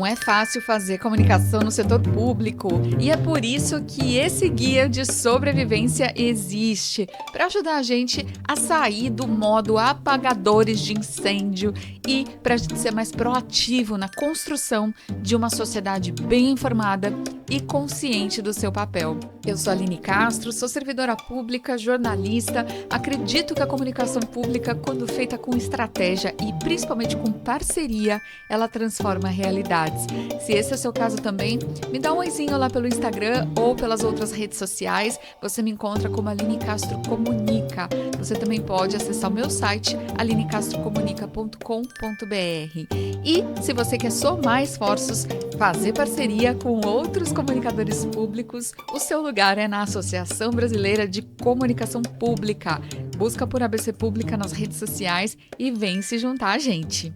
Não é fácil fazer comunicação no setor público e é por isso que esse guia de sobrevivência existe, para ajudar a gente a sair do modo apagadores de incêndio e para a gente ser mais proativo na construção de uma sociedade bem informada e consciente do seu papel. Eu sou a Aline Castro, sou servidora pública, jornalista, acredito que a comunicação pública, quando feita com estratégia e principalmente com parceria, ela transforma realidades. Se esse é o seu caso também, me dá um oizinho lá pelo Instagram ou pelas outras redes sociais. Você me encontra como Aline Castro Comunica. Você também pode acessar o meu site alinecastrocomunica.com.br. E se você quer somar esforços, fazer parceria com outros comunicadores públicos, o seu lugar é na Associação Brasileira de Comunicação Pública. Busca por ABC Pública nas redes sociais e vem se juntar a gente.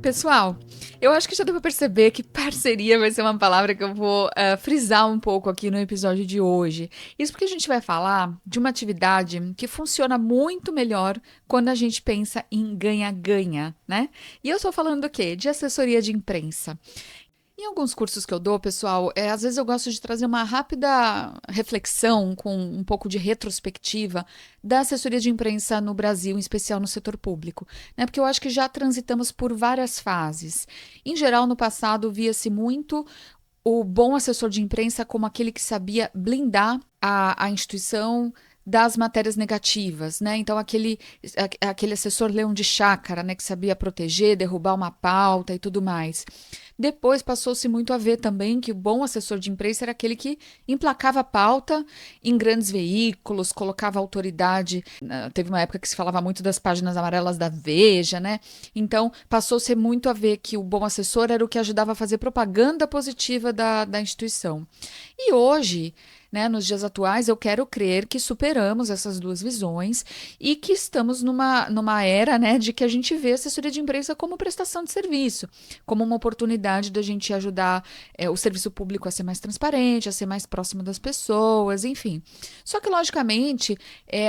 Pessoal, eu acho que já deu para perceber que parceria vai ser uma palavra que eu vou frisar um pouco aqui no episódio de hoje. Isso porque a gente vai falar de uma atividade que funciona muito melhor quando a gente pensa em ganha-ganha, né? E eu estou falando do quê? De assessoria de imprensa. Em alguns cursos que eu dou, pessoal, às vezes eu gosto de trazer uma rápida reflexão com um pouco de retrospectiva da assessoria de imprensa no Brasil, em especial no setor público, né? Porque eu acho que já transitamos por várias fases. Em geral, no passado, via-se muito o bom assessor de imprensa como aquele que sabia blindar a instituição das matérias negativas, né? Então, aquele assessor leão de chácara, né? Que sabia proteger, derrubar uma pauta e tudo mais. Depois passou-se muito a ver também que o bom assessor de imprensa era aquele que emplacava a pauta em grandes veículos, colocava autoridade. Teve uma época que se falava muito das páginas amarelas da Veja, né? Então, passou-se muito a ver que o bom assessor era o que ajudava a fazer propaganda positiva da instituição. E hoje, né, nos dias atuais, eu quero crer que superamos essas duas visões e que estamos numa era, né, de que a gente vê a assessoria de imprensa como prestação de serviço, como uma oportunidade da gente ajudar o serviço público a ser mais transparente, a ser mais próximo das pessoas, enfim. Só que, logicamente,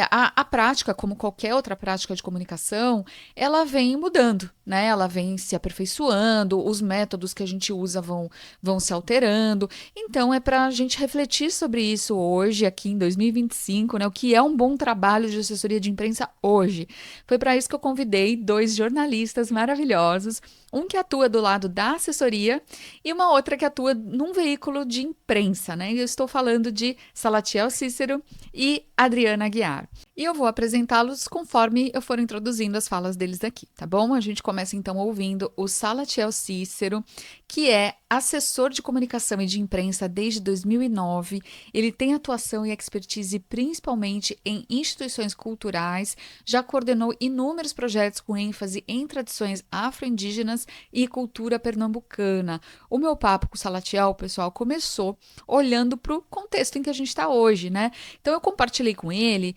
a prática, como qualquer outra prática de comunicação, ela vem mudando, né? Ela vem se aperfeiçoando, os métodos que a gente usa vão se alterando. Então, é para a gente refletir sobre isso hoje, aqui em 2025, né? O que é um bom trabalho de assessoria de imprensa hoje. Foi para isso que eu convidei dois jornalistas maravilhosos, um que atua do lado da assessoria e uma outra que atua num veículo de imprensa, né? E eu estou falando de Salatiel Cícero e Adriana Aguiar. E eu vou apresentá-los conforme eu for introduzindo as falas deles aqui, tá bom? A gente começa então ouvindo o Salatiel Cícero, que é assessor de comunicação e de imprensa desde 2009. Ele tem atuação e expertise principalmente em instituições culturais, já coordenou inúmeros projetos com ênfase em tradições afro-indígenas e cultura pernambucana. O meu papo com o Salatiel, pessoal, começou olhando para o contexto em que a gente está hoje, né? Então eu compartilhei com ele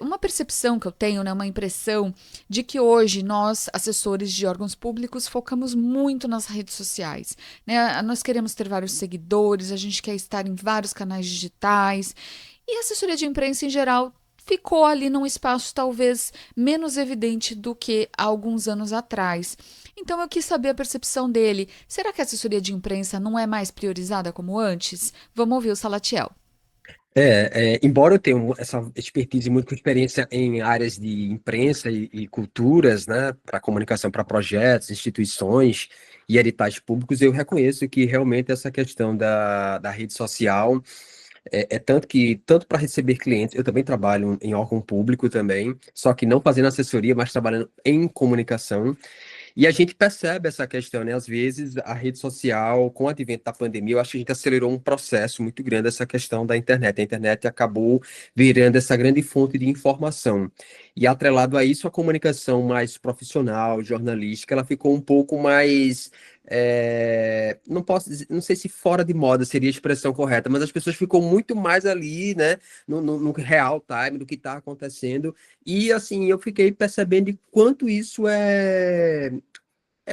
uma percepção que eu tenho, né, uma impressão de que hoje nós, assessores de órgãos públicos, focamos muito nas redes sociais, né? Nós queremos ter vários seguidores, a gente quer estar em vários canais digitais e a assessoria de imprensa em geral ficou ali num espaço talvez menos evidente do que há alguns anos atrás. Então eu quis saber a percepção dele. Será que a assessoria de imprensa não é mais priorizada como antes? Vamos ouvir o Salatiel. Embora eu tenha essa expertise, muita experiência em áreas de imprensa e culturas, né, para comunicação para projetos, instituições e editais públicos, eu reconheço que realmente essa questão da rede social tanto para receber clientes, eu também trabalho em órgão público também, só que não fazendo assessoria, mas trabalhando em comunicação. E a gente percebe essa questão, né? Às vezes, a rede social, com o advento da pandemia, eu acho que a gente acelerou um processo muito grande, essa questão da internet. A internet acabou virando essa grande fonte de informação. E atrelado a isso, a comunicação mais profissional, jornalística, ela ficou um pouco mais. Não posso não sei se fora de moda seria a expressão correta, mas as pessoas ficam muito mais ali, né, no real time do que está acontecendo. E assim, eu fiquei percebendo de quanto isso é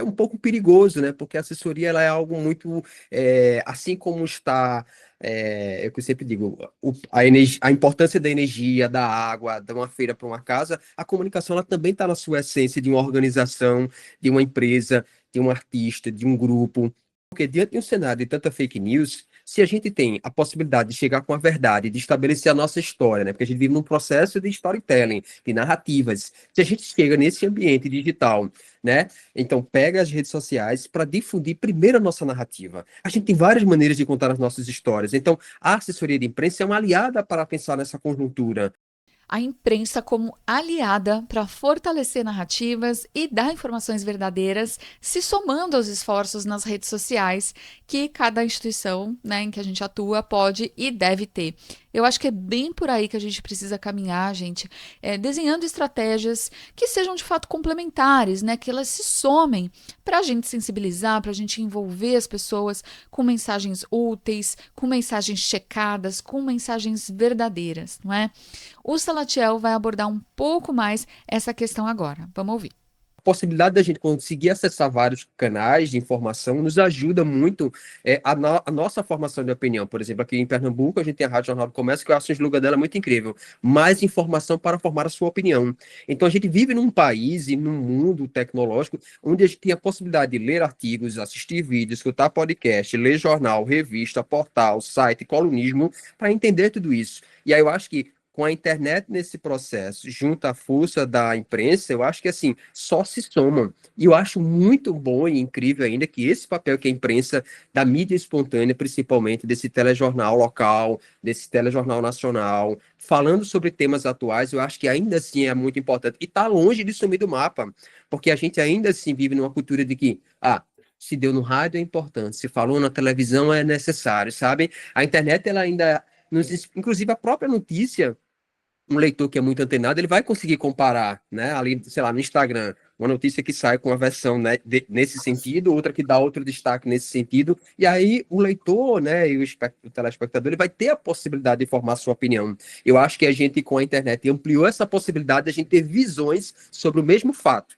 um pouco perigoso, né? Porque a assessoria ela é algo muito, assim como está, é o que eu sempre digo, a importância da energia, da água, de uma feira para uma casa, a comunicação ela também está na sua essência de uma organização, de uma empresa, de um artista, de um grupo. Porque diante de um cenário de tanta fake news, se a gente tem a possibilidade de chegar com a verdade, de estabelecer a nossa história, né? Porque a gente vive num processo de storytelling, de narrativas. Se a gente chega nesse ambiente digital, né? Então pega as redes sociais para difundir primeiro a nossa narrativa. A gente tem várias maneiras de contar as nossas histórias. Então, a assessoria de imprensa é uma aliada para pensar nessa conjuntura. A imprensa como aliada para fortalecer narrativas e dar informações verdadeiras, se somando aos esforços nas redes sociais que cada instituição, né, em que a gente atua pode e deve ter. Eu acho que é bem por aí que a gente precisa caminhar, gente, desenhando estratégias que sejam de fato complementares, né, que elas se somem para a gente sensibilizar, para a gente envolver as pessoas com mensagens úteis, com mensagens checadas, com mensagens verdadeiras, não é? O Salatiel vai abordar um pouco mais essa questão agora. Vamos ouvir. Possibilidade da gente conseguir acessar vários canais de informação nos ajuda muito a nossa formação de opinião. Por exemplo, aqui em Pernambuco, a gente tem a Rádio Jornal do Comércio, que eu acho o slogan dela muito incrível. Mais informação para formar a sua opinião. Então, a gente vive num país e num mundo tecnológico onde a gente tem a possibilidade de ler artigos, assistir vídeos, escutar podcast, ler jornal, revista, portal, site, colunismo, para entender tudo isso. E aí eu acho que com a internet nesse processo, junto à força da imprensa, eu acho que assim, só se somam. E eu acho muito bom e incrível ainda que esse papel que a imprensa, da mídia espontânea, principalmente desse telejornal local, desse telejornal nacional, falando sobre temas atuais, eu acho que ainda assim é muito importante. E está longe de sumir do mapa, porque a gente ainda assim vive numa cultura de que, se deu no rádio é importante, se falou na televisão é necessário, sabe? A internet, ela ainda inclusive a própria notícia, um leitor que é muito antenado, ele vai conseguir comparar, né? Ali, sei lá, no Instagram, uma notícia que sai com uma versão, né, nesse sentido, outra que dá outro destaque nesse sentido, e aí o leitor, né, e o telespectador, ele vai ter a possibilidade de formar sua opinião. Eu acho que a gente, com a internet, ampliou essa possibilidade de a gente ter visões sobre o mesmo fato.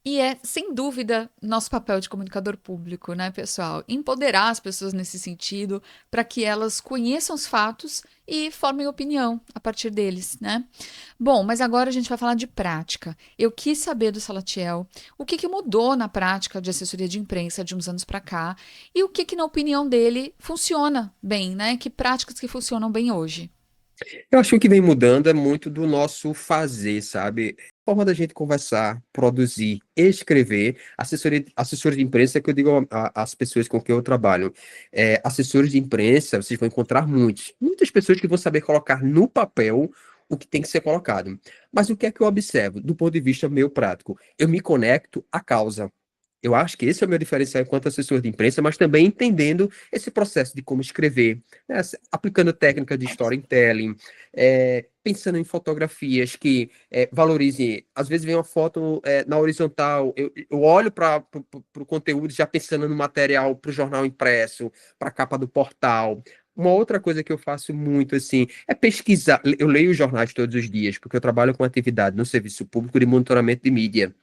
E é, sem dúvida, nosso papel de comunicador público, né, pessoal? Empoderar as pessoas nesse sentido, para que elas conheçam os fatos e formem opinião a partir deles, né? Bom, mas agora a gente vai falar de prática. Eu quis saber do Salatiel o que mudou na prática de assessoria de imprensa de uns anos para cá e o que, na opinião dele, funciona bem, né? Que práticas que funcionam bem hoje. Eu acho que o que vem mudando é muito do nosso fazer, sabe? A forma da gente conversar, produzir, escrever. Assessores de imprensa é que eu digo às pessoas com quem eu trabalho. Assessores de imprensa, vocês vão encontrar muitas pessoas que vão saber colocar no papel o que tem que ser colocado. Mas o que é que eu observo? Do ponto de vista meio prático, eu me conecto à causa. Eu acho que esse é o meu diferencial enquanto assessor de imprensa, mas também entendendo esse processo de como escrever, né, aplicando técnica de storytelling, pensando em fotografias que valorizem. Às vezes vem uma foto na horizontal, eu olho para o conteúdo já pensando no material para o jornal impresso, para a capa do portal. Uma outra coisa que eu faço muito assim é pesquisar. Eu leio os jornais todos os dias, porque eu trabalho com atividade no serviço público de monitoramento de mídia.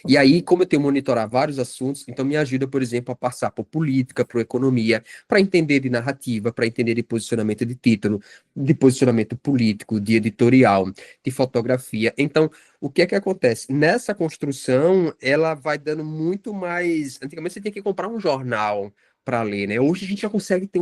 E aí, como eu tenho que monitorar vários assuntos, então me ajuda, por exemplo, a passar por política, por economia, para entender de narrativa, para entender de posicionamento de título, de posicionamento político, de editorial, de fotografia. Então, o que é que acontece? Nessa construção, ela vai dando muito mais. Antigamente você tinha que comprar um jornal para ler, né? Hoje a gente já consegue ter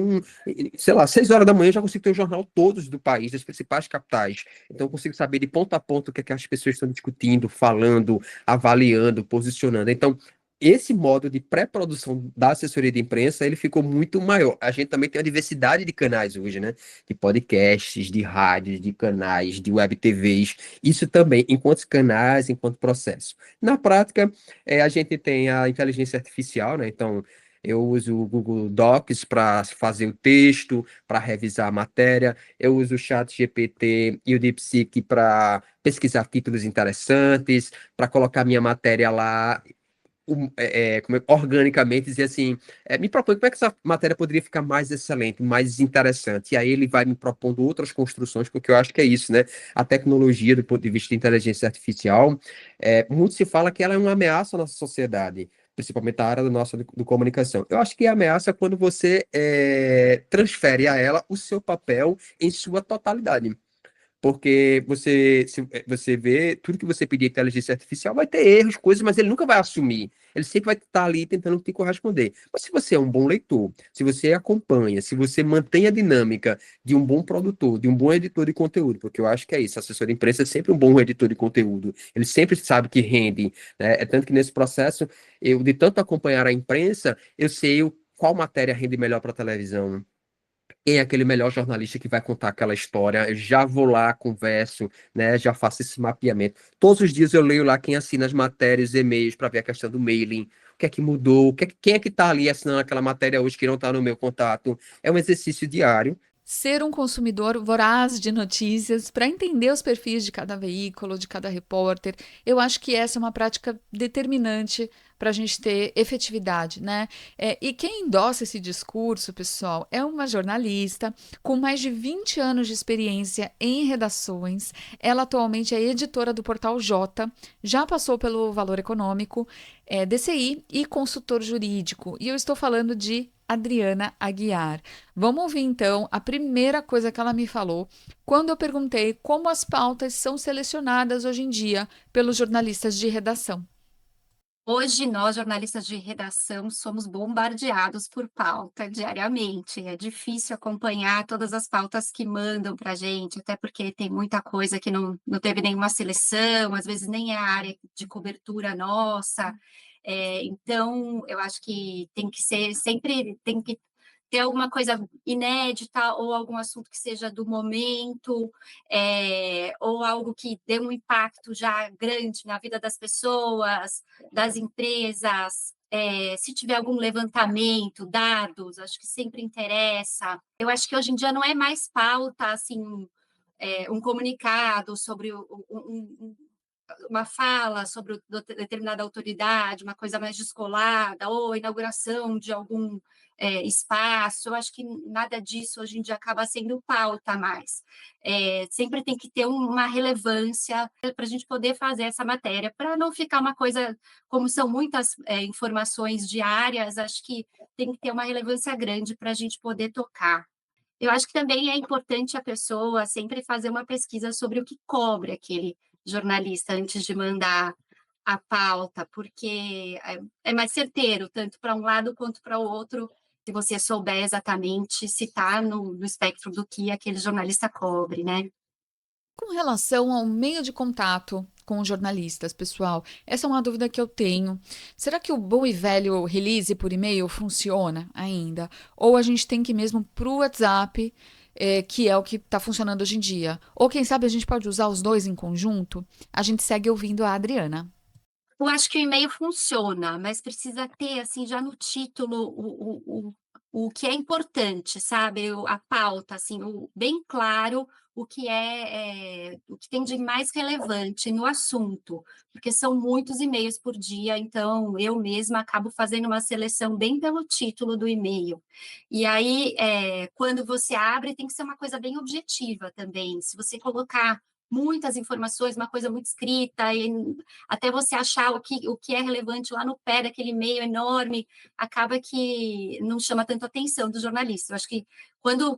sei lá, 6 horas da manhã eu já consigo ter um jornal todos do país, das principais capitais. Então eu consigo saber de ponta a ponta o que é que as pessoas estão discutindo, falando, avaliando, posicionando. Então, esse modo de pré-produção da assessoria de imprensa, ele ficou muito maior. A gente também tem uma diversidade de canais hoje, né? De podcasts, de rádios, de canais, de web TVs. Isso também, enquanto canais, enquanto processo. Na prática, a gente tem a inteligência artificial, né? Então, eu uso o Google Docs para fazer o texto, para revisar a matéria. Eu uso o Chat GPT e o DeepSeek para pesquisar títulos interessantes, para colocar minha matéria lá organicamente, dizer assim, me propõe como é que essa matéria poderia ficar mais excelente, mais interessante. E aí ele vai me propondo outras construções, porque eu acho que é isso, né? A tecnologia, do ponto de vista de inteligência artificial, muito se fala que ela é uma ameaça à nossa sociedade, principalmente a área da nossa do comunicação. Eu acho que é ameaça quando você transfere a ela o seu papel em sua totalidade. Porque você vê, tudo que você pedir à inteligência artificial vai ter erros, coisas, mas ele nunca vai assumir. Ele sempre vai estar ali tentando te corresponder. Mas se você é um bom leitor, se você acompanha, se você mantém a dinâmica de um bom produtor, de um bom editor de conteúdo, porque eu acho que é isso, assessor de imprensa é sempre um bom editor de conteúdo. Ele sempre sabe que rende, né? É tanto que nesse processo, eu de tanto acompanhar a imprensa, eu sei qual matéria rende melhor para a televisão, quem é aquele melhor jornalista que vai contar aquela história. Eu já vou lá, converso, né? Já faço esse mapeamento. Todos os dias eu leio lá quem assina as matérias, e-mails, para ver a questão do mailing. O que é que mudou? Quem é que está ali assinando aquela matéria hoje que não está no meu contato? É um exercício diário. Ser um consumidor voraz de notícias para entender os perfis de cada veículo, de cada repórter, eu acho que essa é uma prática determinante para a gente ter efetividade, né? E quem endossa esse discurso, pessoal, é uma jornalista com mais de 20 anos de experiência em redações. Ela atualmente é editora do Portal J, já passou pelo Valor Econômico, DCI e consultor jurídico. E eu estou falando de Adriana Aguiar. Vamos ouvir então a primeira coisa que ela me falou quando eu perguntei como as pautas são selecionadas hoje em dia pelos jornalistas de redação. Hoje, nós, jornalistas de redação, somos bombardeados por pauta diariamente. É difícil acompanhar todas as pautas que mandam para a gente, até porque tem muita coisa que não teve nenhuma seleção, às vezes nem é a área de cobertura nossa. Então, eu acho que tem que ser, sempre tem que ter alguma coisa inédita ou algum assunto que seja do momento, ou algo que dê um impacto já grande na vida das pessoas, das empresas. Se tiver algum levantamento, dados, acho que sempre interessa. Eu acho que hoje em dia não é mais pauta assim, um comunicado sobre uma fala sobre determinada autoridade, uma coisa mais descolada, ou inauguração de algum espaço. Eu acho que nada disso hoje em dia acaba sendo pauta mais. Sempre tem que ter uma relevância para a gente poder fazer essa matéria, para não ficar uma coisa, como são muitas informações diárias, acho que tem que ter uma relevância grande para a gente poder tocar. Eu acho que também é importante a pessoa sempre fazer uma pesquisa sobre o que cobre aquele jornalista antes de mandar a pauta, porque é mais certeiro, tanto para um lado quanto para o outro, se você souber exatamente se está no espectro do que aquele jornalista cobre, né? Com relação ao meio de contato com os jornalistas, pessoal, essa é uma dúvida que eu tenho. Será que o bom e velho release por e-mail funciona ainda? Ou a gente tem que ir mesmo para o WhatsApp, que é o que está funcionando hoje em dia? Ou quem sabe a gente pode usar os dois em conjunto? A gente segue ouvindo a Adriana. Eu acho que o e-mail funciona, mas precisa ter, assim, já no título o que é importante, sabe? A pauta, assim, bem claro o que tem de mais relevante no assunto, porque são muitos e-mails por dia, então eu mesma acabo fazendo uma seleção bem pelo título do e-mail. E aí, quando você abre, tem que ser uma coisa bem objetiva também. Se você colocar muitas informações, uma coisa muito escrita, e até você achar o que é relevante lá no pé daquele e-mail enorme, acaba que não chama tanto a atenção do jornalista. Eu acho que quando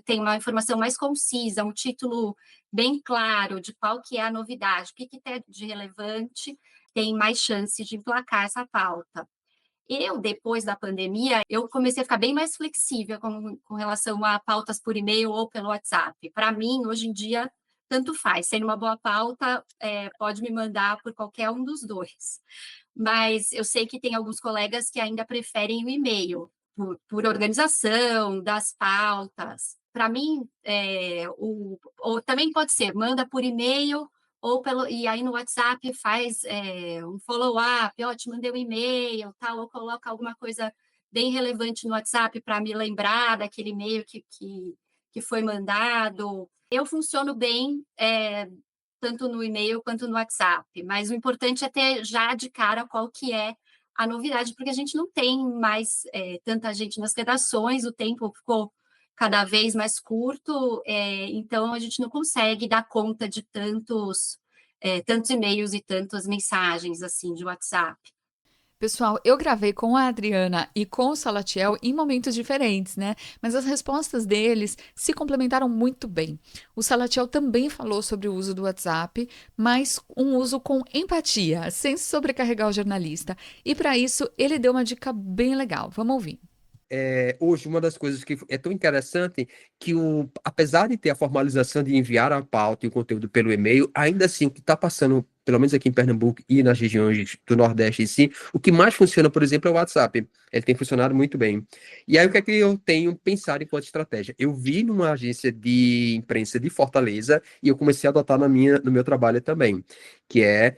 tem uma informação mais concisa, um título bem claro de qual que é a novidade, o que tem de relevante, tem mais chance de emplacar essa pauta. Depois da pandemia, eu comecei a ficar bem mais flexível com relação a pautas por e-mail ou pelo WhatsApp. Para mim, hoje em dia, tanto faz. Sendo uma boa pauta, pode me mandar por qualquer um dos dois. Mas eu sei que tem alguns colegas que ainda preferem o e-mail, por organização das pautas. Para mim, ou também pode ser, manda por e-mail e aí no WhatsApp faz um follow-up, ó, te mandei um e-mail, tal, ou coloca alguma coisa bem relevante no WhatsApp para me lembrar daquele e-mail que foi mandado. Eu funciono bem tanto no e-mail quanto no WhatsApp, mas o importante é ter já de cara qual que é a novidade, porque a gente não tem mais tanta gente nas redações, o tempo ficou cada vez mais curto, então a gente não consegue dar conta de tantos e-mails e tantas mensagens assim de WhatsApp. Pessoal, eu gravei com a Adriana e com o Salatiel em momentos diferentes, né? Mas as respostas deles se complementaram muito bem. O Salatiel também falou sobre o uso do WhatsApp, mas um uso com empatia, sem sobrecarregar o jornalista. E para isso, ele deu uma dica bem legal. Vamos ouvir. Hoje, uma das coisas que é tão interessante que, apesar de ter a formalização de enviar a pauta e o conteúdo pelo e-mail, ainda assim, o que está passando, pelo menos aqui em Pernambuco e nas regiões do Nordeste em si, o que mais funciona, por exemplo, é o WhatsApp. Ele tem funcionado muito bem. E aí, o que é que eu tenho pensado enquanto estratégia? Eu vi numa agência de imprensa de Fortaleza e eu comecei a adotar no meu trabalho também, que é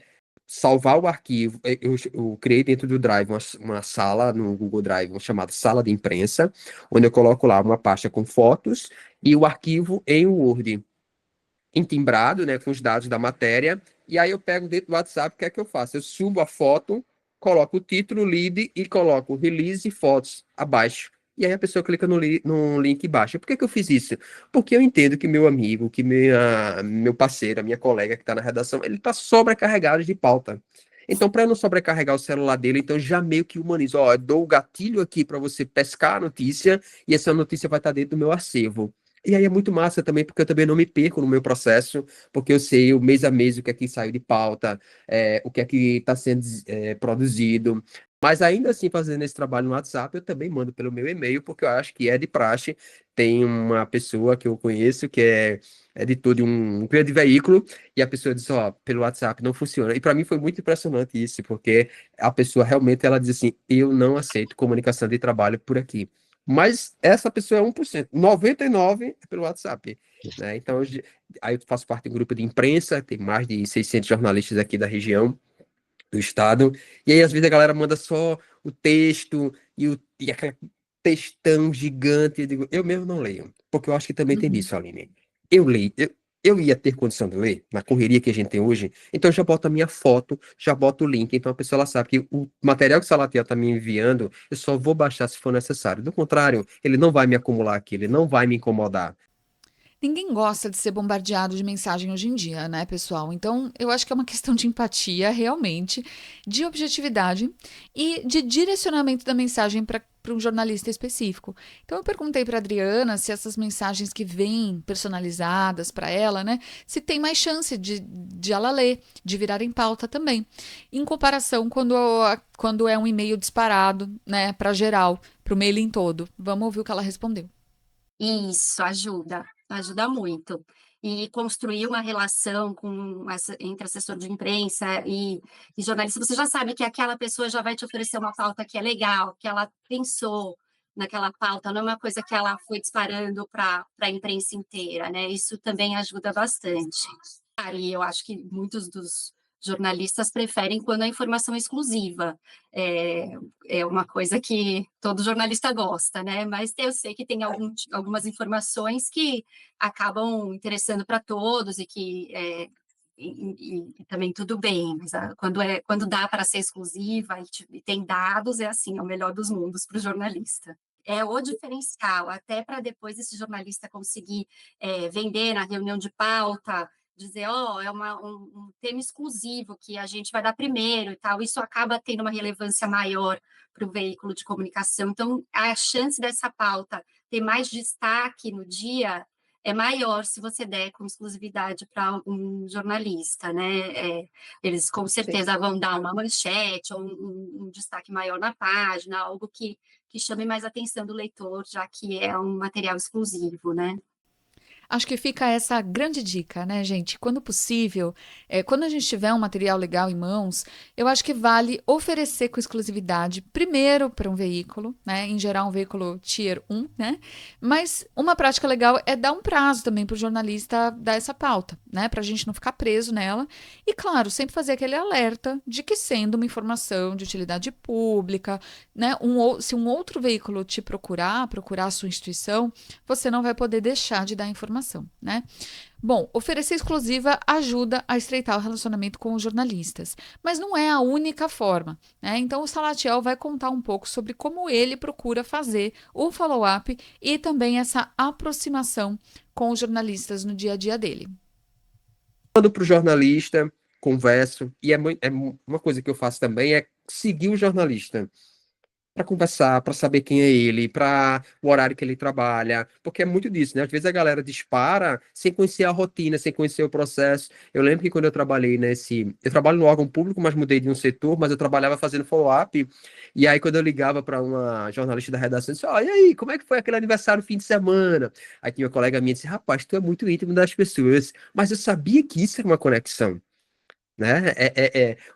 salvar o arquivo. Eu criei dentro do Drive uma sala no Google Drive, uma chamada sala de imprensa, onde eu coloco lá uma pasta com fotos e o arquivo em Word, entimbrado, né, com os dados da matéria. E aí eu pego dentro do WhatsApp, o que é que eu faço? Eu subo a foto, coloco o título, lead e coloco release fotos abaixo. E aí a pessoa clica no link e baixa. Por que que eu fiz isso? Porque eu entendo que meu amigo, que meu parceiro, a minha colega que está na redação, ele está sobrecarregado de pauta. Então, para não sobrecarregar o celular dele, então já meio que humanizo. Ó, eu dou o gatilho aqui para você pescar a notícia e essa notícia vai estar dentro do meu acervo. E aí é muito massa também, porque eu também não me perco no meu processo, porque eu sei o mês a mês o que é que saiu de pauta, o que é que está sendo produzido. Mas ainda assim, fazendo esse trabalho no WhatsApp, eu também mando pelo meu e-mail, porque eu acho que é de praxe. Tem uma pessoa que eu conheço que é editor de um grande veículo, e a pessoa diz, ó, pelo WhatsApp não funciona. E para mim foi muito impressionante isso, porque a pessoa realmente ela diz assim, eu não aceito comunicação de trabalho por aqui. Mas essa pessoa é 1%. 99% é pelo WhatsApp, né? Então, aí eu faço parte de um grupo de imprensa, tem mais de 600 jornalistas aqui da região, do estado, e aí às vezes a galera manda só o texto e aquele textão gigante. Eu mesmo não leio, porque eu acho que também tem Uhum. disso, Aline. Eu leio, eu ia ter condição de ler, na correria que a gente tem hoje, então eu já boto a minha foto, já boto o link, então a pessoa ela sabe que o material que o Salatiel está me enviando, eu só vou baixar se for necessário. Do contrário, ele não vai me acumular aqui, ele não vai me incomodar. Ninguém gosta de ser bombardeado de mensagem hoje em dia, né, pessoal? Então, eu acho que é uma questão de empatia, realmente, de objetividade e de direcionamento da mensagem para um jornalista específico. Então, eu perguntei para Adriana se essas mensagens que vêm personalizadas para ela, né, se tem mais chance de ela ler, de virar em pauta também. Em comparação quando é um e-mail disparado, né, para geral, para o mailing todo. Vamos ouvir o que ela respondeu. Isso, ajuda muito. E construir uma relação entre assessor de imprensa e jornalista, você já sabe que aquela pessoa já vai te oferecer uma pauta que é legal, que ela pensou naquela pauta, não é uma coisa que ela foi disparando para a imprensa inteira, né? Isso também ajuda bastante. E eu acho que muitos dos jornalistas preferem quando a informação é exclusiva. É, é uma coisa que todo jornalista gosta, né? Mas eu sei que tem algumas informações que acabam interessando para todos e também tudo bem, mas quando dá para ser exclusiva e tem dados, é assim, é o melhor dos mundos para o jornalista. É o diferencial, até para depois esse jornalista conseguir vender na reunião de pauta, dizer, ó, é um tema exclusivo que a gente vai dar primeiro e tal, isso acaba tendo uma relevância maior para o veículo de comunicação. Então, a chance dessa pauta ter mais destaque no dia é maior se você der com exclusividade para um jornalista, né? Eles com Sim. certeza vão dar uma manchete ou um destaque maior na página, algo que chame mais a atenção do leitor, já que é um material exclusivo, né? Acho que fica essa grande dica, né, gente? Quando possível, quando a gente tiver um material legal em mãos, eu acho que vale oferecer com exclusividade, primeiro para um veículo, né? Em geral, um veículo Tier 1, né? Mas uma prática legal é dar um prazo também para o jornalista dar essa pauta, né? Para a gente não ficar preso nela. E, claro, sempre fazer aquele alerta de que, sendo uma informação de utilidade pública, né? Se um outro veículo te procurar a sua instituição, você não vai poder deixar de dar informação, né? Bom, oferecer exclusiva ajuda a estreitar o relacionamento com os jornalistas, mas não é a única forma, né? Então, o Salatiel vai contar um pouco sobre como ele procura fazer o follow-up e também essa aproximação com os jornalistas no dia a dia dele. Mando para o jornalista, converso, e uma coisa que eu faço também é seguir o jornalista para conversar, para saber quem é ele, para o horário que ele trabalha, porque é muito disso, né? Às vezes a galera dispara sem conhecer a rotina, sem conhecer o processo. Eu lembro que quando eu trabalhei eu trabalho no órgão público, mas mudei de um setor, mas eu trabalhava fazendo follow-up, e aí quando eu ligava para uma jornalista da redação, eu disse, ó, e aí, como é que foi aquele aniversário no fim de semana? Aí tinha uma colega minha que disse, rapaz, tu é muito íntimo das pessoas, mas eu sabia que isso era uma conexão, né?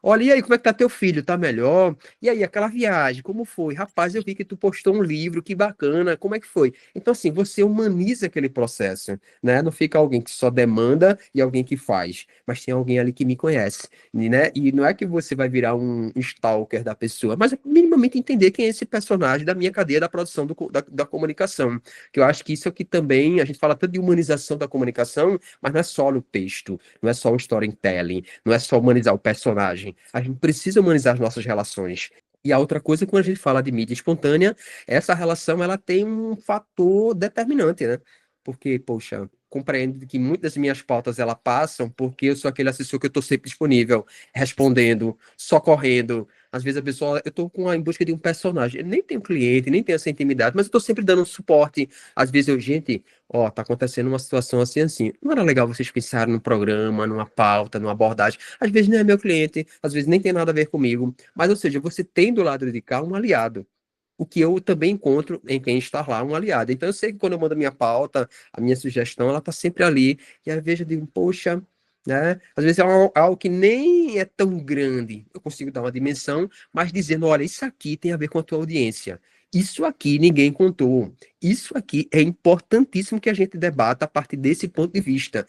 Olha, e aí, como é que tá teu filho? Tá melhor? E aí, aquela viagem, como foi? Rapaz, eu vi que tu postou um livro, que bacana, como é que foi? Então, assim, você humaniza aquele processo, né? Não fica alguém que só demanda e alguém que faz, mas tem alguém ali que me conhece, né? E não é que você vai virar um stalker da pessoa, mas é minimamente entender quem é esse personagem da minha cadeia da produção da comunicação. Que eu acho que isso é o que também, a gente fala tanto de humanização da comunicação, mas não é só no texto, não é só o storytelling, não é só humanizar o personagem. A gente precisa humanizar as nossas relações. E a outra coisa, quando a gente fala de mídia espontânea, essa relação ela tem um fator determinante, né? Porque, poxa, compreendo que muitas das minhas pautas ela passam porque eu sou aquele assessor que eu estou sempre disponível, respondendo, socorrendo. Às vezes a pessoa, eu estou em busca de um personagem. Eu nem tenho cliente, nem tenho essa intimidade, mas eu estou sempre dando um suporte. Às vezes eu, gente, ó, tá acontecendo uma situação assim, assim. Não era legal vocês pensarem num programa, numa pauta, numa abordagem. Às vezes não é meu cliente, às vezes nem tem nada a ver comigo. Mas, ou seja, você tem do lado de cá um aliado. O que eu também encontro em quem está lá, um aliado. Então, eu sei que quando eu mando a minha pauta, a minha sugestão, ela está sempre ali. E às vezes eu digo, poxa, né? Às vezes é algo que nem é tão grande. Eu consigo dar uma dimensão, mas dizendo, olha, isso aqui tem a ver com a tua audiência. Isso aqui ninguém contou. Isso aqui é importantíssimo que a gente debata a partir desse ponto de vista.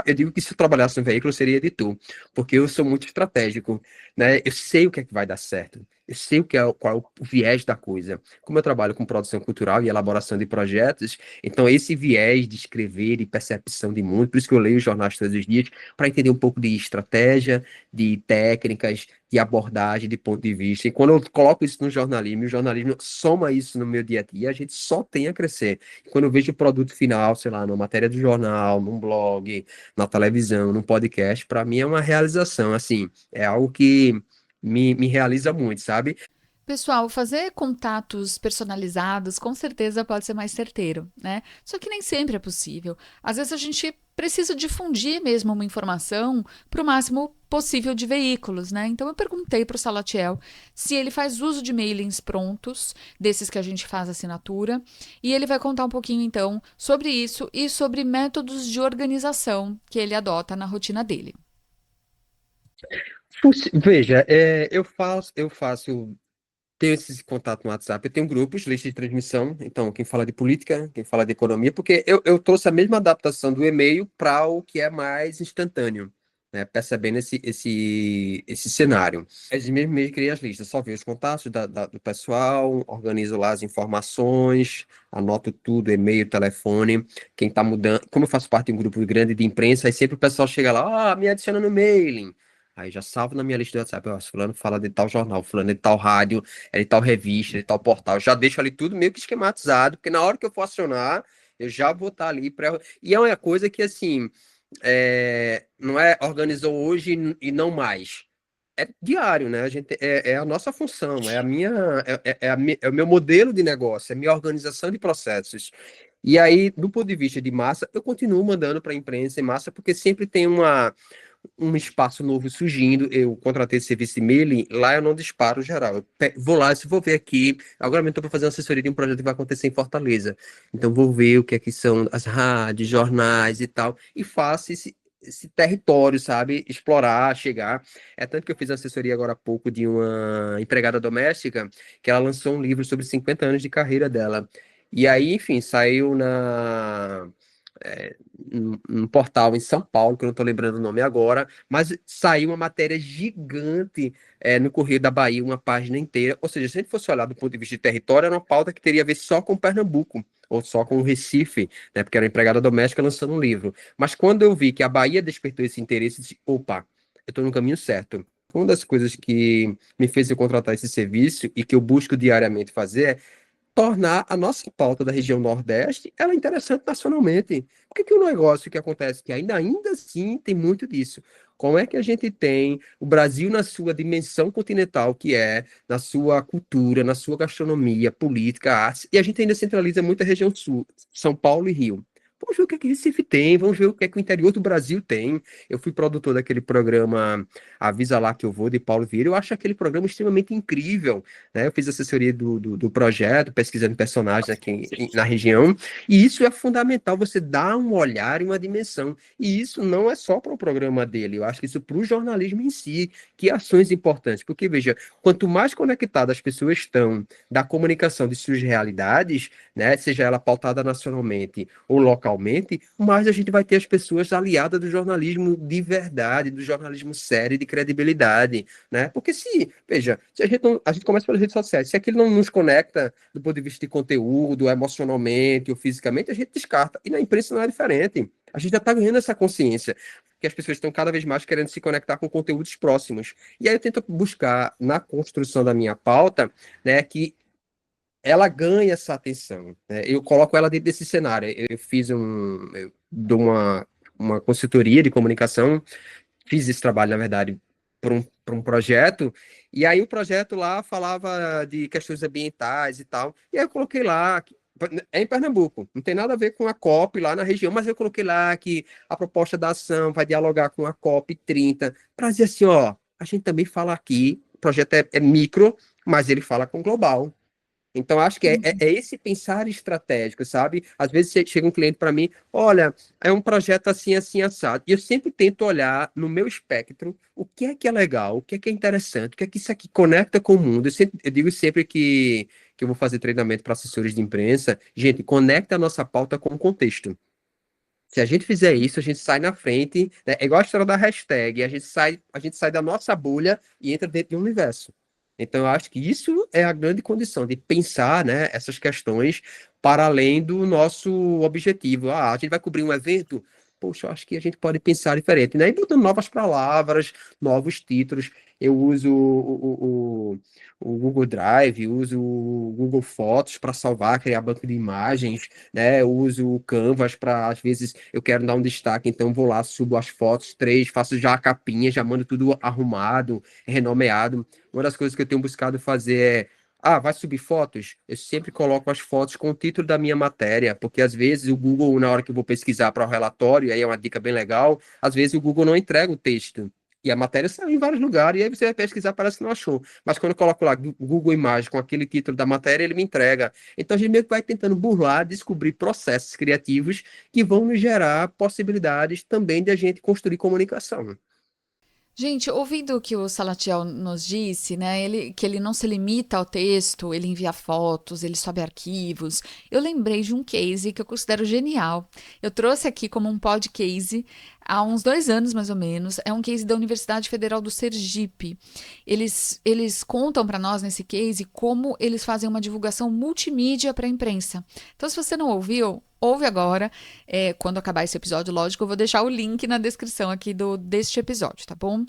Eu digo que se eu trabalhasse no veículo, eu seria editor, porque eu sou muito estratégico, né? Eu sei o que é que vai dar certo. Eu sei qual é o viés da coisa. Como eu trabalho com produção cultural e elaboração de projetos, então esse viés de escrever e percepção de mundo, por isso que eu leio os jornais todos os dias, para entender um pouco de estratégia, de técnicas, de abordagem, de ponto de vista. E quando eu coloco isso no jornalismo, e o jornalismo soma isso no meu dia a dia, a gente só tem a crescer. E quando eu vejo o produto final, sei lá, numa matéria do jornal, num blog, na televisão, num podcast, para mim é uma realização, assim, é algo que me realiza muito, sabe? Pessoal, fazer contatos personalizados com certeza pode ser mais certeiro, né? Só que nem sempre é possível. Às vezes a gente precisa difundir mesmo uma informação para o máximo possível de veículos, né? Então eu perguntei para o Salatiel se ele faz uso de mailings prontos, desses que a gente faz assinatura, e ele vai contar um pouquinho então sobre isso e sobre métodos de organização que ele adota na rotina dele. Veja, eu faço tenho esse contato no WhatsApp, eu tenho grupos, lista de transmissão, então quem fala de política, quem fala de economia, porque eu trouxe a mesma adaptação do e-mail para o que é mais instantâneo, né? Percebendo esse cenário. As mesmo criei as listas, só vejo os contatos do pessoal, organizo lá as informações, anoto tudo, e-mail, telefone, quem está mudando. Como eu faço parte de um grupo grande de imprensa, aí sempre o pessoal chega lá, me adiciona no mailing. Aí já salvo na minha lista do WhatsApp, ó, fulano fala de tal jornal, fulano de tal rádio, é de tal revista, de tal portal. Já deixo ali tudo meio que esquematizado, porque na hora que eu for acionar, eu já vou estar ali para. E é uma coisa que, assim, não é organizou hoje e não mais. É diário, né? É a nossa função, é o meu modelo de negócio, é a minha organização de processos. E aí, do ponto de vista de massa, eu continuo mandando para a imprensa em massa, porque sempre tem um espaço novo surgindo. Eu contratei esse serviço de mailing, lá eu não disparo geral. Vou lá, se vou ver aqui. Agora mesmo estou para fazer uma assessoria de um projeto que vai acontecer em Fortaleza. Então vou ver o que é que são as rádios, jornais e tal, e faço esse território, sabe? Explorar, chegar. É tanto que eu fiz assessoria agora há pouco de uma empregada doméstica, que ela lançou um livro sobre 50 anos de carreira dela. E aí, enfim, saiu num portal em São Paulo, que eu não estou lembrando o nome agora, mas saiu uma matéria gigante no Correio da Bahia, uma página inteira. Ou seja, se a gente fosse olhar do ponto de vista de território, era uma pauta que teria a ver só com Pernambuco, ou só com o Recife, né, porque era uma empregada doméstica lançando um livro. Mas quando eu vi que a Bahia despertou esse interesse, eu disse, opa, eu estou no caminho certo. Uma das coisas que me fez eu contratar esse serviço e que eu busco diariamente fazer tornar a nossa pauta da região Nordeste ela interessante nacionalmente. Por que o negócio que acontece que ainda assim tem muito disso? Como é que a gente tem o Brasil na sua dimensão continental, que é na sua cultura, na sua gastronomia, política, artes, e a gente ainda centraliza muito a região sul, São Paulo e Rio. Vamos ver o que é que Recife tem, vamos ver o que é que o interior do Brasil tem. Eu fui produtor daquele programa Avisa Lá Que Eu Vou, de Paulo Vieira, eu acho aquele programa extremamente incrível, né? Eu fiz assessoria do projeto, pesquisando personagens aqui na região, e isso é fundamental, você dar um olhar e uma dimensão. E isso não é só para o programa dele, eu acho que isso para o jornalismo em si, que ações importantes, porque veja, quanto mais conectadas as pessoas estão da comunicação de suas realidades, né, seja ela pautada nacionalmente ou localmente, mais a gente vai ter as pessoas aliadas do jornalismo de verdade, do jornalismo sério, de credibilidade, né? Porque veja, se a gente começa pelas redes sociais, se aquilo não nos conecta do ponto de vista de conteúdo, emocionalmente ou fisicamente, a gente descarta. E na imprensa não é diferente. A gente já está ganhando essa consciência que as pessoas estão cada vez mais querendo se conectar com conteúdos próximos. E aí eu tento buscar na construção da minha pauta, né, que ela ganha essa atenção, né? Eu coloco ela dentro desse cenário. Eu dou uma consultoria de comunicação, fiz esse trabalho, na verdade, para um projeto, e aí o projeto lá falava de questões ambientais e tal, e aí eu coloquei lá, é em Pernambuco, não tem nada a ver com a COP lá na região, mas eu coloquei lá que a proposta da ação vai dialogar com a COP 30, para dizer assim, ó, a gente também fala aqui, o projeto é micro, mas ele fala com global. Então, acho que é esse pensar estratégico, sabe? Às vezes chega um cliente para mim, olha, é um projeto assim, assim, assado. E eu sempre tento olhar no meu espectro o que é legal, o que é interessante, o que é que isso aqui conecta com o mundo. Eu digo sempre que eu vou fazer treinamento para assessores de imprensa. Gente, conecta a nossa pauta com o contexto. Se a gente fizer isso, a gente sai na frente, né? É igual a história da hashtag, a gente sai da nossa bolha e entra dentro de um universo. Então, eu acho que isso é a grande condição de pensar, né, essas questões para além do nosso objetivo. Ah, a gente vai cobrir um evento? Poxa, eu acho que a gente pode pensar diferente, né? E botando novas palavras, novos títulos. Eu uso o Google Drive, uso o Google Fotos para salvar, criar banco de imagens, né? Eu uso o Canvas para, às vezes, eu quero dar um destaque, então vou lá, subo as fotos, três, faço já a capinha, já mando tudo arrumado, renomeado. Uma das coisas que eu tenho buscado fazer vai subir fotos? Eu sempre coloco as fotos com o título da minha matéria, porque às vezes o Google, na hora que eu vou pesquisar para o relatório, aí é uma dica bem legal, às vezes o Google não entrega o texto. E a matéria saiu em vários lugares, e aí você vai pesquisar, parece que não achou. Mas quando eu coloco lá Google Imagens com aquele título da matéria, ele me entrega. Então a gente meio que vai tentando burlar, descobrir processos criativos que vão nos gerar possibilidades também de a gente construir comunicação. Gente, ouvindo o que o Salatiel nos disse, né, que ele não se limita ao texto, ele envia fotos, ele sobe arquivos, eu lembrei de um case que eu considero genial. Eu trouxe aqui como um podcast há uns 2 anos, mais ou menos. É um case da Universidade Federal do Sergipe. Eles contam para nós nesse case como eles fazem uma divulgação multimídia para a imprensa. Então, se você não ouviu, ouve agora. Quando acabar esse episódio, lógico, eu vou deixar o link na descrição aqui deste episódio, tá bom?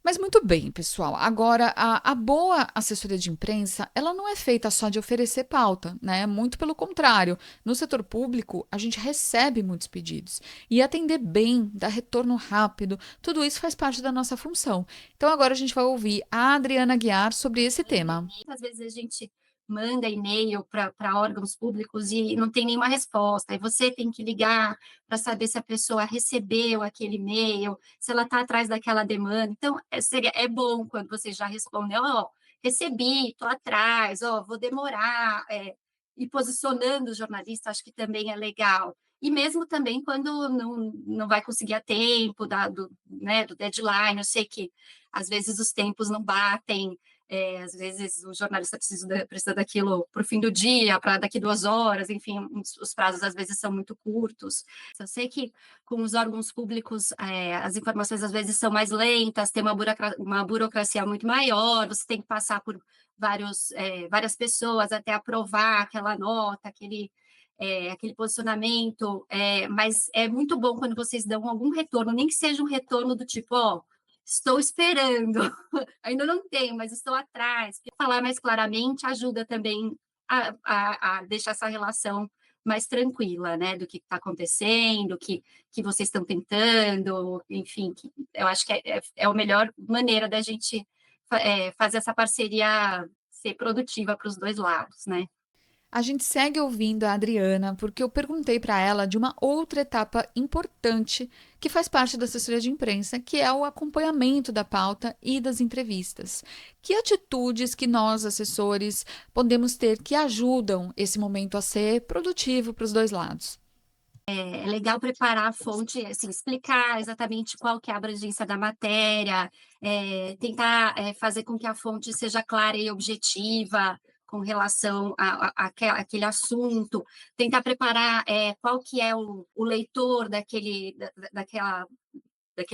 Mas muito bem, pessoal. Agora, a boa assessoria de imprensa, ela não é feita só de oferecer pauta, né? Muito pelo contrário. No setor público, a gente recebe muitos pedidos. E atender bem, dar retorno rápido, tudo isso faz parte da nossa função. Então, agora a gente vai ouvir a Adriana Guiar sobre esse tema. Às vezes a gente manda e-mail para órgãos públicos e não tem nenhuma resposta. Aí você tem que ligar para saber se a pessoa recebeu aquele e-mail, se ela está atrás daquela demanda. Então, é bom quando você já responde, ó, recebi, estou atrás, ó, vou demorar. E posicionando o jornalista, acho que também é legal. E mesmo também quando não vai conseguir a tempo né, do deadline, eu sei que às vezes os tempos não batem, às vezes o jornalista precisa daquilo para o fim do dia, para daqui 2 horas, enfim, os prazos às vezes são muito curtos. Eu sei que com os órgãos públicos as informações às vezes são mais lentas, tem uma burocracia muito maior, você tem que passar por várias pessoas até aprovar aquela nota, aquele posicionamento, mas é muito bom quando vocês dão algum retorno, nem que seja um retorno do tipo, ó, estou esperando, ainda não tenho, mas estou atrás. Falar mais claramente ajuda também a deixar essa relação mais tranquila, né, do que está acontecendo, que vocês estão tentando, enfim, eu acho que é a melhor maneira da gente fazer essa parceria ser produtiva para os dois lados, né. A gente segue ouvindo a Adriana porque eu perguntei para ela de uma outra etapa importante que faz parte da assessoria de imprensa, que é o acompanhamento da pauta e das entrevistas. Que atitudes que nós, assessores, podemos ter que ajudam esse momento a ser produtivo para os dois lados? É legal preparar a fonte, assim, explicar exatamente qual que é a abrangência da matéria, tentar, fazer com que a fonte seja clara e objetiva com relação àquele assunto, tentar preparar, qual que é o leitor daquele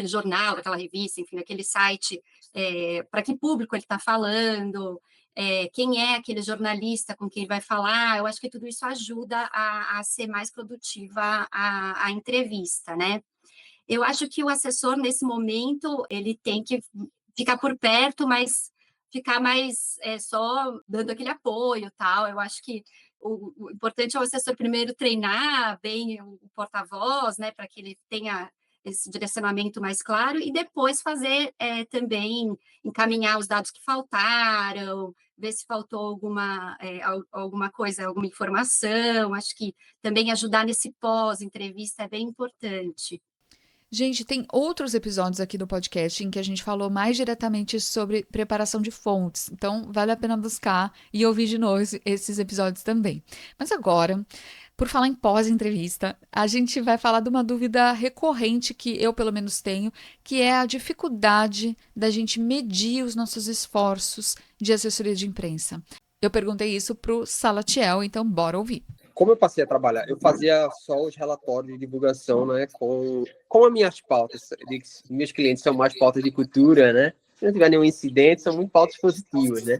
jornal, daquela revista, enfim, daquele site, para que público ele está falando, quem é aquele jornalista com quem ele vai falar. Eu acho que tudo isso ajuda a ser mais produtiva a entrevista, né. Eu acho que o assessor, nesse momento, ele tem que ficar por perto, mas ficar mais, só dando aquele apoio, tal. Eu acho que o importante é o assessor primeiro treinar bem o porta-voz, né, para que ele tenha esse direcionamento mais claro, e depois fazer, também encaminhar os dados que faltaram, ver se faltou alguma coisa, alguma informação. Acho que também ajudar nesse pós-entrevista é bem importante. Gente, tem outros episódios aqui do podcast em que a gente falou mais diretamente sobre preparação de fontes, então vale a pena buscar e ouvir de novo esses episódios também. Mas agora, por falar em pós-entrevista, a gente vai falar de uma dúvida recorrente que eu, pelo menos, tenho, que é a dificuldade da gente medir os nossos esforços de assessoria de imprensa. Eu perguntei isso para o Salatiel, então bora ouvir. Como eu passei a trabalhar, eu fazia só os relatórios de divulgação, né, com as minhas pautas. Meus clientes são mais pautas de cultura, né? Se não tiver nenhum incidente, são muito pautas positivas, né?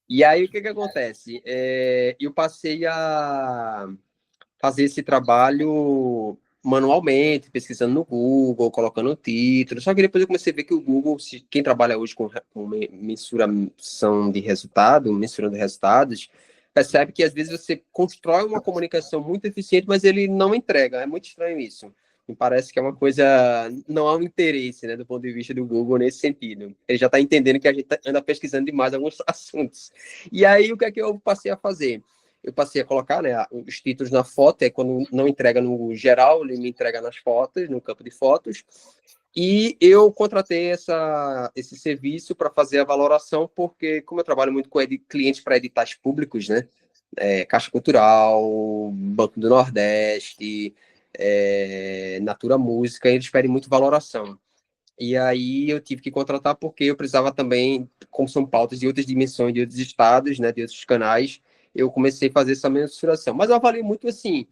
E aí, o que acontece? Eu passei a fazer esse trabalho manualmente, pesquisando no Google, colocando o título. Só que depois eu comecei a ver que o Google, quem trabalha hoje com mensuração de resultado, mensurando resultados, percebe que às vezes você constrói uma comunicação muito eficiente, mas ele não entrega. É muito estranho isso. Me parece que é uma coisa, não há um interesse, né, do ponto de vista do Google nesse sentido. Ele já está entendendo que a gente anda pesquisando demais alguns assuntos. E aí, o que é que eu passei a fazer? Eu passei a colocar, né, os títulos na foto, quando não entrega no geral, ele me entrega nas fotos, no campo de fotos, e eu contratei esse serviço para fazer a valoração, porque como eu trabalho muito com clientes para editais públicos, né, Caixa Cultural, Banco do Nordeste, Natura Música, eles pedem muito valoração. E aí eu tive que contratar porque eu precisava também, como são pautas de outras dimensões, de outros estados, né, de outros canais, eu comecei a fazer essa mensuração. Mas eu avalio muito assim,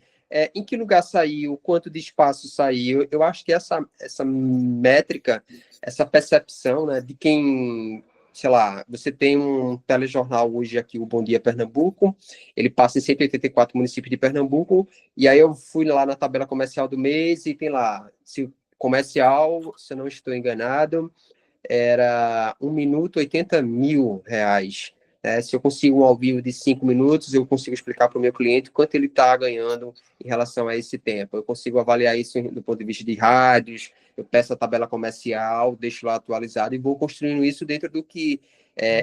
em que lugar saiu, quanto de espaço saiu. Eu acho que essa métrica, essa percepção, né, de quem, sei lá, você tem um telejornal hoje aqui, o Bom Dia Pernambuco, ele passa em 184 municípios de Pernambuco, e aí eu fui lá na tabela comercial do mês e tem lá, se comercial, se eu não estou enganado, era 1 minuto 80 mil reais. Se eu consigo um ao vivo de 5 minutos, eu consigo explicar para o meu cliente quanto ele está ganhando em relação a esse tempo. Eu consigo avaliar isso do ponto de vista de rádios, eu peço a tabela comercial, deixo lá atualizado e vou construindo isso dentro do que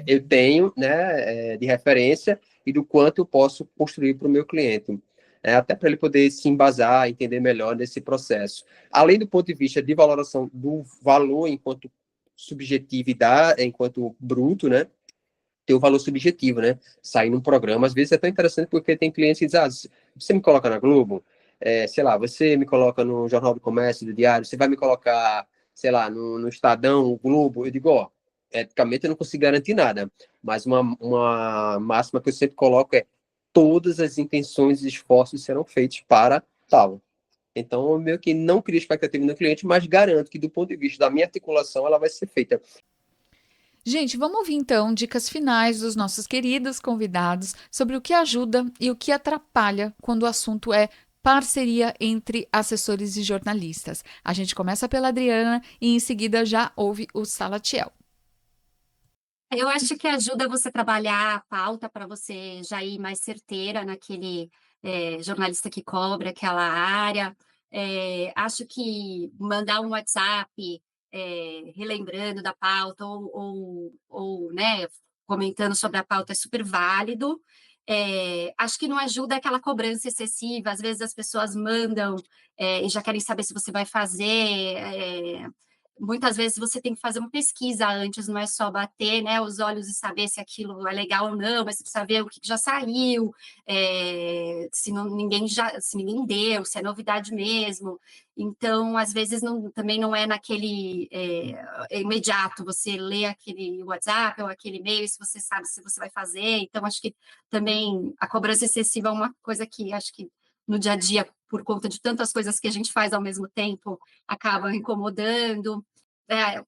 eu tenho, né, de referência e do quanto eu posso construir para o meu cliente. Até para ele poder se embasar, entender melhor nesse processo. Além do ponto de vista de valoração do valor enquanto subjetividade, enquanto bruto, né? Ter o valor subjetivo, né? Sair num programa, às vezes é tão interessante porque tem clientes que dizem, você me coloca na Globo, sei lá, você me coloca no Jornal do Comércio, do Diário, você vai me colocar, sei lá, no Estadão, o Globo, eu digo, ó, eticamente eu não consigo garantir nada, mas uma máxima que eu sempre coloco é todas as intenções e esforços serão feitos para tal. Então, eu meio que não crio expectativa no cliente, mas garanto que, do ponto de vista da minha articulação, ela vai ser feita. Gente, vamos ouvir então dicas finais dos nossos queridos convidados sobre o que ajuda e o que atrapalha quando o assunto é parceria entre assessores e jornalistas. A gente começa pela Adriana e em seguida já ouve o Salatiel. Eu acho que ajuda você trabalhar a pauta para você já ir mais certeira naquele, jornalista que cobre aquela área. Acho que mandar um WhatsApp, relembrando da pauta né, comentando sobre a pauta é super válido. Acho que não ajuda aquela cobrança excessiva, às vezes as pessoas mandam, e já querem saber se você vai fazer, muitas vezes você tem que fazer uma pesquisa antes, não é só bater, né, os olhos e saber se aquilo é legal ou não, mas você precisa ver o que já saiu, se ninguém deu, se é novidade mesmo. Então, às vezes, também não é naquele imediato, você lê aquele WhatsApp ou aquele e-mail, se você sabe se você vai fazer. Então, acho que também a cobrança excessiva é uma coisa que acho que no dia a dia, por conta de tantas coisas que a gente faz ao mesmo tempo, acaba incomodando.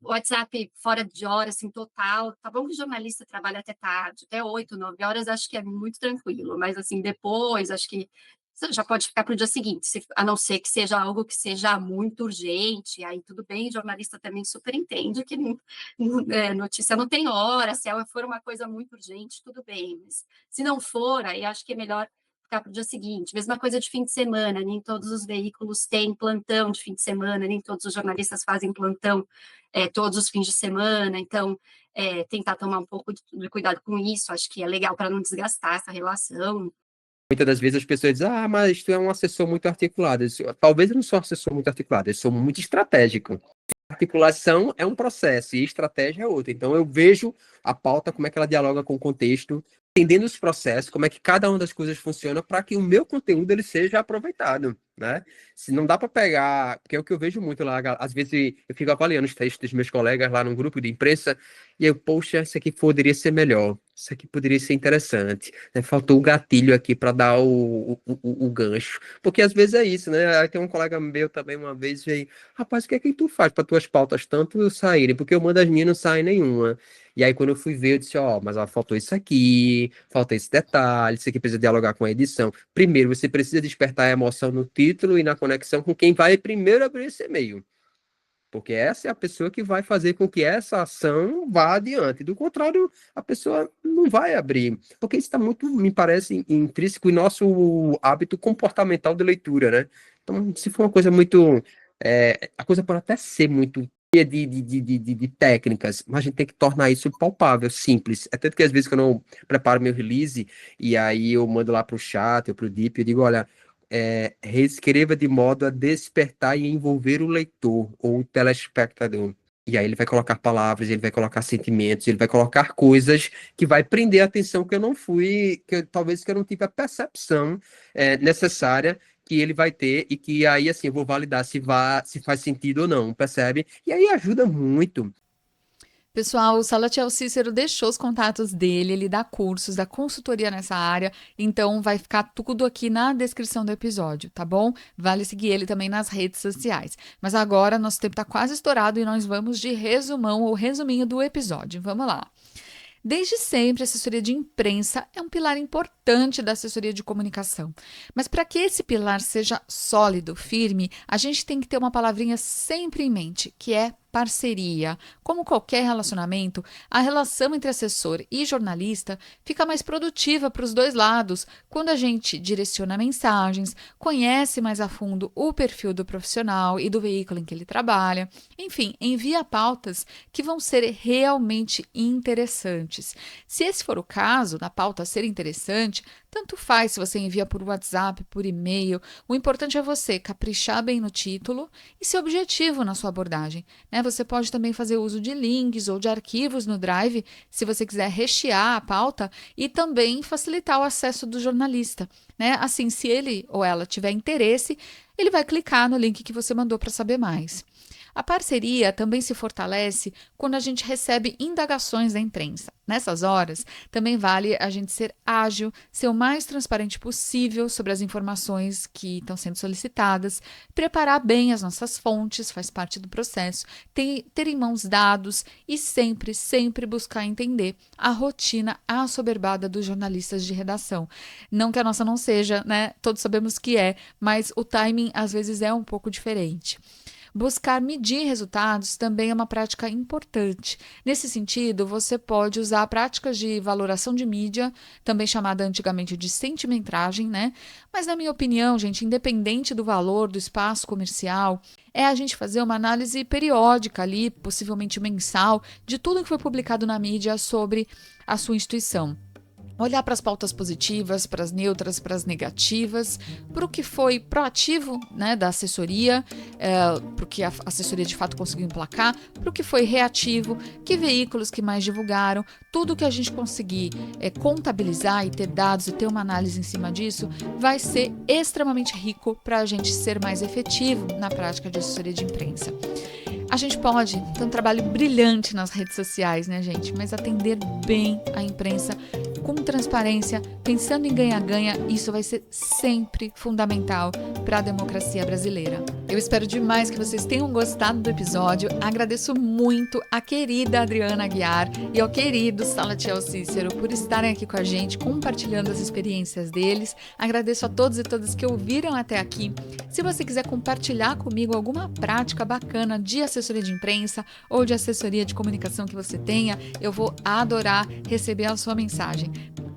WhatsApp fora de hora, assim, total. Tá bom que o jornalista trabalha até tarde, até 8, 9 horas, acho que é muito tranquilo, mas assim, depois, acho que você já pode ficar para o dia seguinte, a não ser que seja algo que seja muito urgente, aí tudo bem, jornalista também super entende que notícia não tem hora, se for uma coisa muito urgente, tudo bem, mas se não for, aí acho que é melhor ficar para o dia seguinte. Mesma coisa de fim de semana, nem todos os veículos têm plantão de fim de semana, nem todos os jornalistas fazem plantão todos os fins de semana, então tentar tomar um pouco de cuidado com isso, acho que é legal para não desgastar essa relação. Muitas das vezes as pessoas dizem, ah, mas tu é um assessor muito articulado. Talvez eu não sou um assessor muito articulado, eu sou muito estratégico. Articulação é um processo e estratégia é outro. Então eu vejo a pauta, como é que ela dialoga com o contexto, entendendo os processos, como é que cada uma das coisas funciona para que o meu conteúdo ele seja aproveitado, né? Se não dá para pegar, porque é o que eu vejo muito lá, às vezes eu fico avaliando os textos dos meus colegas lá no grupo de imprensa e eu, poxa, isso aqui poderia ser melhor, isso aqui poderia ser interessante, né? Faltou o gatilho aqui para dar o gancho, porque às vezes é isso, né? Aí tem um colega meu também uma vez veio, rapaz, o que é que tu faz para tuas pautas tanto saírem? Porque eu mando as minhas e não sai nenhuma. E aí, quando eu fui ver, eu disse, ó, mas ó, faltou isso aqui, falta esse detalhe, isso aqui precisa dialogar com a edição. Primeiro, você precisa despertar a emoção no título e na conexão com quem vai primeiro abrir esse e-mail. Porque essa é a pessoa que vai fazer com que essa ação vá adiante. Do contrário, a pessoa não vai abrir. Porque isso está muito, me parece, intrínseco em nosso hábito comportamental de leitura, né? Então, se for uma coisa muito. A coisa pode até ser muito cheia de técnicas, mas a gente tem que tornar isso palpável, simples. É tanto que às vezes que eu não preparo meu release, e aí eu mando lá para o chat ou para o Deep, eu digo, olha reescreva de modo a despertar e envolver o leitor ou o telespectador. E aí ele vai colocar palavras, ele vai colocar sentimentos, ele vai colocar coisas que vai prender a atenção que eu não fui, talvez que eu não tive a percepção necessária que ele vai ter e que aí assim eu vou validar se faz sentido ou não, percebe? E aí ajuda muito. Pessoal, o Salatiel Cícero deixou os contatos dele, ele dá cursos, dá consultoria nessa área, então vai ficar tudo aqui na descrição do episódio, tá bom? Vale seguir ele também nas redes sociais. Mas agora nosso tempo tá quase estourado e nós vamos de resumão ou resuminho do episódio. Vamos lá. Desde sempre, a assessoria de imprensa é um pilar importante da assessoria de comunicação. Mas para que esse pilar seja sólido, firme, a gente tem que ter uma palavrinha sempre em mente, que é parceria. Como qualquer relacionamento, a relação entre assessor e jornalista fica mais produtiva para os dois lados quando a gente direciona mensagens, conhece mais a fundo o perfil do profissional e do veículo em que ele trabalha, enfim, envia pautas que vão ser realmente interessantes. Se esse for o caso, da pauta ser interessante, tanto faz se você envia por WhatsApp, por e-mail. O importante é você caprichar bem no título e ser objetivo na sua abordagem, né? Você pode também fazer uso de links ou de arquivos no Drive, se você quiser rechear a pauta e também facilitar o acesso do jornalista, né? Assim, se ele ou ela tiver interesse, ele vai clicar no link que você mandou para saber mais. A parceria também se fortalece quando a gente recebe indagações da imprensa. Nessas horas, também vale a gente ser ágil, ser o mais transparente possível sobre as informações que estão sendo solicitadas, preparar bem as nossas fontes, faz parte do processo, ter em mãos dados e sempre, sempre buscar entender a rotina assoberbada dos jornalistas de redação. Não que a nossa não seja, né? Todos sabemos que é, mas o timing às vezes é um pouco diferente. Buscar medir resultados também é uma prática importante. Nesse sentido, você pode usar práticas de valoração de mídia, também chamada antigamente de sentimentagem, né? Mas, na minha opinião, gente, independente do valor do espaço comercial, é a gente fazer uma análise periódica ali, possivelmente mensal, de tudo que foi publicado na mídia sobre a sua instituição. Olhar para as pautas positivas, para as neutras, para as negativas, para o que foi proativo, né, da assessoria, para o que a assessoria de fato conseguiu emplacar, para o que foi reativo, que veículos que mais divulgaram, tudo que a gente conseguir contabilizar e ter dados e ter uma análise em cima disso, vai ser extremamente rico para a gente ser mais efetivo na prática de assessoria de imprensa. A gente pode ter um trabalho brilhante nas redes sociais, né, gente? Mas atender bem a imprensa com transparência, pensando em ganha-ganha, isso vai ser sempre fundamental para a democracia brasileira. Eu espero demais que vocês tenham gostado do episódio. Agradeço muito a querida Adriana Aguiar e ao querido Salatiel Cícero por estarem aqui com a gente, compartilhando as experiências deles. Agradeço a todos e todas que ouviram até aqui. Se você quiser compartilhar comigo alguma prática bacana de assessoria de imprensa ou de assessoria de comunicação que você tenha, eu vou adorar receber a sua mensagem.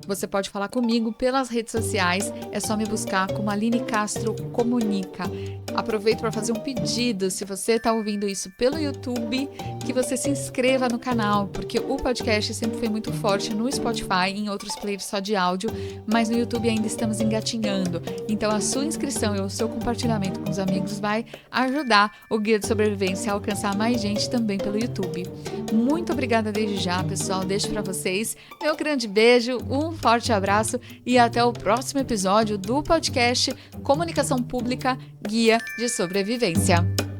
Você pode falar comigo pelas redes sociais, é só me buscar como Aline Castro Comunica. Aproveito para fazer um pedido, se você está ouvindo isso pelo YouTube, que você se inscreva no canal, porque o podcast sempre foi muito forte no Spotify e em outros players só de áudio, mas no YouTube ainda estamos engatinhando. Então a sua inscrição e o seu compartilhamento com os amigos vai ajudar o Guia de Sobrevivência a alcançar mais gente também pelo YouTube. Muito obrigada desde já, pessoal. Deixo para vocês meu grande beijo, um forte abraço e até o próximo episódio do podcast Comunicação Pública Guia de Sobrevivência.